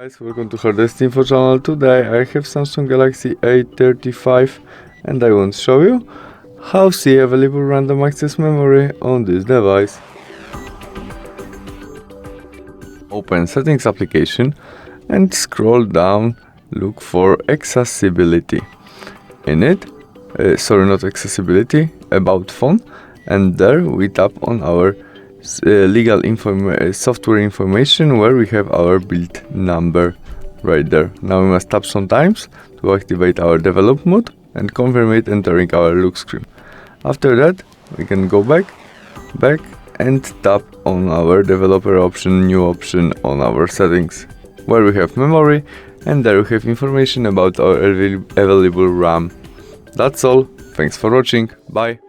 Guys, welcome to Hardest Info channel. Today I have Samsung Galaxy M35 and I want to show you how to see available random access memory on this device. Open Settings application and scroll down, look for Accessibility. In it, not Accessibility, About Phone, and there we tap on our legal software information where we have our build number right there. Now we must tap sometimes to activate our develop mode and confirm it entering our look screen. After that we can go back and tap on our developer option, new option on our settings where we have memory, and there we have information about our available RAM. That's all. Thanks for watching. Bye.